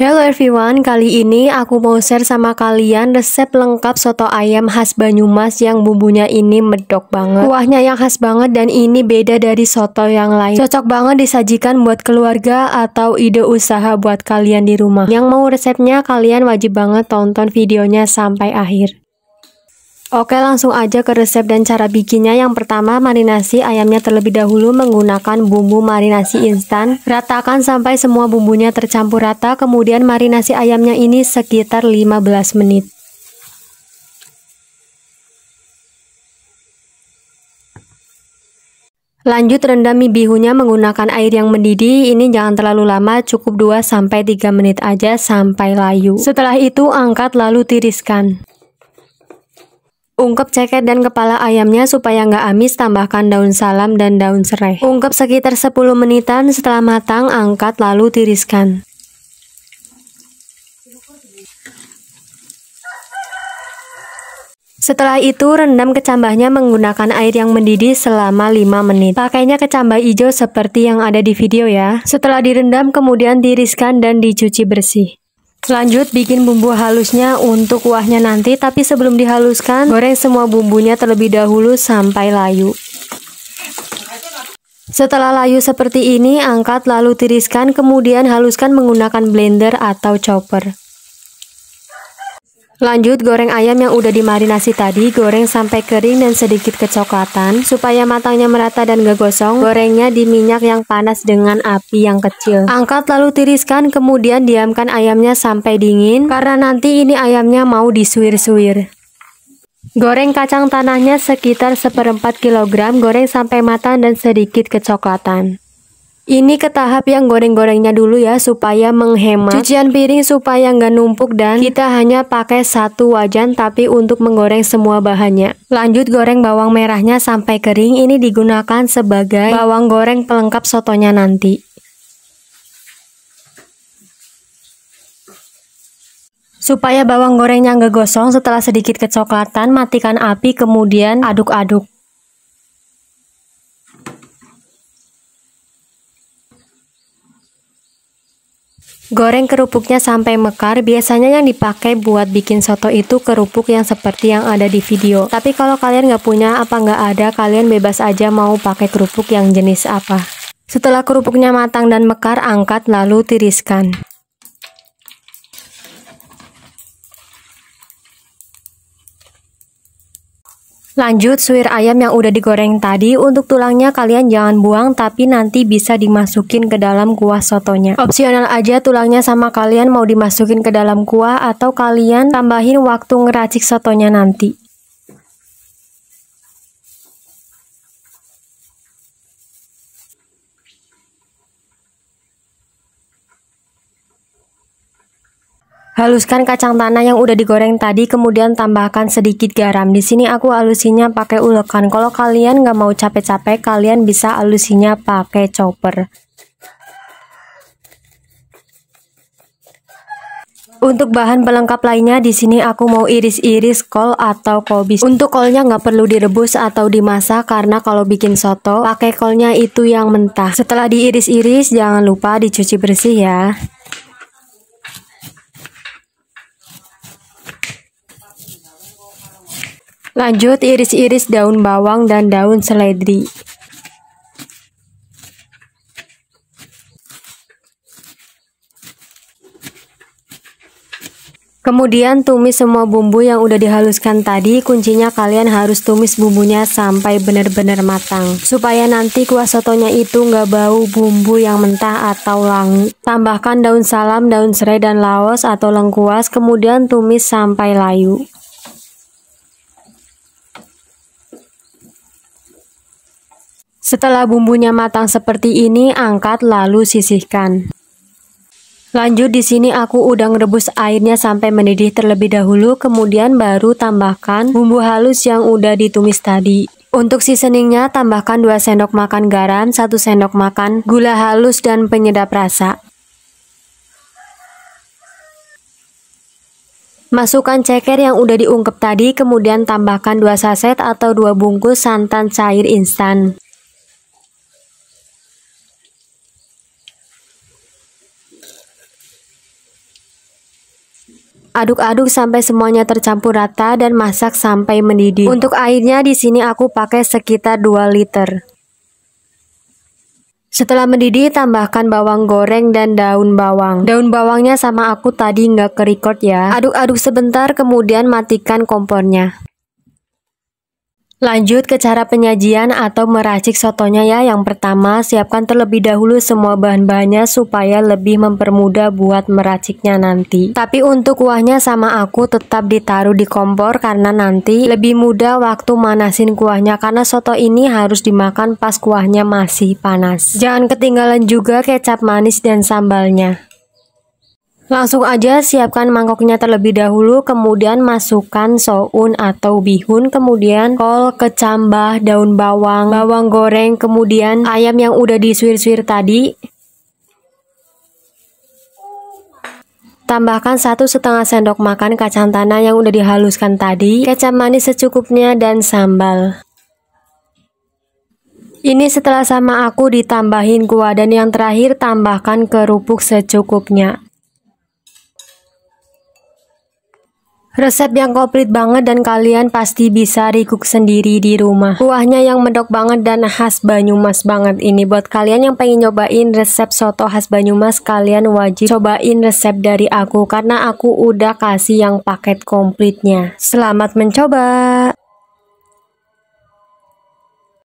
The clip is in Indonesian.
Hello everyone, kali ini aku mau share sama kalian resep lengkap soto ayam khas Banyumas yang bumbunya ini medok banget. Kuahnya yang khas banget dan ini beda dari soto yang lain. Cocok banget disajikan buat keluarga atau ide usaha buat kalian di rumah. Yang mau resepnya kalian wajib banget tonton videonya sampai akhir. Oke, langsung aja ke resep dan cara bikinnya. Yang pertama, marinasi ayamnya terlebih dahulu menggunakan bumbu marinasi instan. Ratakan sampai semua bumbunya tercampur rata, kemudian marinasi ayamnya ini sekitar 15 menit. Lanjut rendam mie bihunnya menggunakan air yang mendidih. Ini jangan terlalu lama, cukup 2-3 menit aja sampai layu. Setelah itu angkat lalu tiriskan. Ungkep ceket dan kepala ayamnya supaya nggak amis, tambahkan daun salam dan daun serai. Ungkep sekitar 10 menitan, setelah matang angkat lalu tiriskan. Setelah itu rendam kecambahnya menggunakan air yang mendidih selama 5 menit. Pakainya kecambah hijau seperti yang ada di video ya. Setelah direndam kemudian tiriskan dan dicuci bersih. Lanjut bikin bumbu halusnya untuk kuahnya nanti, tapi sebelum dihaluskan, goreng semua bumbunya terlebih dahulu sampai layu. Setelah layu seperti ini, angkat lalu tiriskan, kemudian haluskan menggunakan blender atau chopper. Lanjut goreng ayam yang udah dimarinasi tadi, goreng sampai kering dan sedikit kecoklatan. Supaya matangnya merata dan gak gosong, gorengnya di minyak yang panas dengan api yang kecil. Angkat lalu tiriskan, kemudian diamkan ayamnya sampai dingin, karena nanti ini ayamnya mau disuir-suir. Goreng kacang tanahnya sekitar 1/4 kg, goreng sampai matang dan sedikit kecoklatan. Ini ke tahap yang goreng-gorengnya dulu ya, supaya menghemat cucian piring supaya nggak numpuk, dan kita hanya pakai 1 wajan tapi untuk menggoreng semua bahannya. Lanjut goreng bawang merahnya sampai kering, ini digunakan sebagai bawang goreng pelengkap sotonya nanti. Supaya bawang gorengnya nggak gosong, setelah sedikit kecoklatan matikan api kemudian aduk-aduk. Goreng kerupuknya sampai mekar. Biasanya yang dipakai buat bikin soto itu kerupuk yang seperti yang ada di video. Tapi kalau kalian nggak punya apa nggak ada, kalian bebas aja mau pakai kerupuk yang jenis apa. Setelah kerupuknya matang dan mekar, angkat lalu tiriskan. Lanjut suir ayam yang udah digoreng tadi. Untuk tulangnya kalian jangan buang, tapi nanti bisa dimasukin ke dalam kuah sotonya. Opsional aja tulangnya, sama kalian mau dimasukin ke dalam kuah atau kalian tambahin waktu ngeracik sotonya nanti. Haluskan kacang tanah yang udah digoreng tadi, kemudian tambahkan sedikit garam. Di sini aku halusinya pakai ulekan. Kalau kalian nggak mau capek-capek, kalian bisa halusinya pakai chopper. Untuk bahan pelengkap lainnya, di sini aku mau iris-iris kol atau kolbis. Untuk kolnya nggak perlu direbus atau dimasak, karena kalau bikin soto pakai kolnya itu yang mentah. Setelah diiris-iris, jangan lupa dicuci bersih ya. Lanjut iris-iris daun bawang dan daun seledri. Kemudian tumis semua bumbu yang udah dihaluskan tadi. Kuncinya kalian harus tumis bumbunya sampai benar-benar matang, supaya nanti kuah sotonya itu nggak bau bumbu yang mentah atau langu. Tambahkan daun salam, daun serai, dan laos atau lengkuas, kemudian tumis sampai layu. Setelah bumbunya matang seperti ini, angkat lalu sisihkan. Lanjut di sini aku udah ngerebus airnya sampai mendidih terlebih dahulu, kemudian baru tambahkan bumbu halus yang udah ditumis tadi. Untuk seasoningnya tambahkan 2 sendok makan garam, 1 sendok makan gula halus dan penyedap rasa. Masukkan ceker yang udah diungkep tadi, kemudian tambahkan 2 saset atau 2 bungkus santan cair instan. Aduk-aduk sampai semuanya tercampur rata dan masak sampai mendidih. Untuk airnya di sini aku pakai sekitar 2 liter. Setelah mendidih, tambahkan bawang goreng dan daun bawang. Daun bawangnya sama aku tadi nggak ke-record ya. Aduk-aduk sebentar, kemudian matikan kompornya. Lanjut ke cara penyajian atau meracik sotonya ya. Yang pertama, siapkan terlebih dahulu semua bahan-bahannya supaya lebih mempermudah buat meraciknya nanti. Tapi untuk kuahnya sama aku tetap ditaruh di kompor karena nanti lebih mudah waktu manasin kuahnya, karena soto ini harus dimakan pas kuahnya masih panas. Jangan ketinggalan juga kecap manis dan sambalnya. Langsung aja siapkan mangkoknya terlebih dahulu, kemudian masukkan soun atau bihun, kemudian kol, kecambah, daun bawang, bawang goreng, kemudian ayam yang udah disuir-suir tadi. Tambahkan 1,5 sendok makan kacang tanah yang udah dihaluskan tadi, kecap manis secukupnya, dan sambal. Ini setelah sama aku ditambahin kuah, dan yang terakhir tambahkan kerupuk secukupnya. Resep yang komplit banget dan kalian pasti bisa recook sendiri di rumah. Kuahnya yang medok banget dan khas Banyumas banget ini. Buat kalian yang pengen nyobain resep soto khas Banyumas, kalian wajib cobain resep dari aku karena aku udah kasih yang paket komplitnya. Selamat mencoba!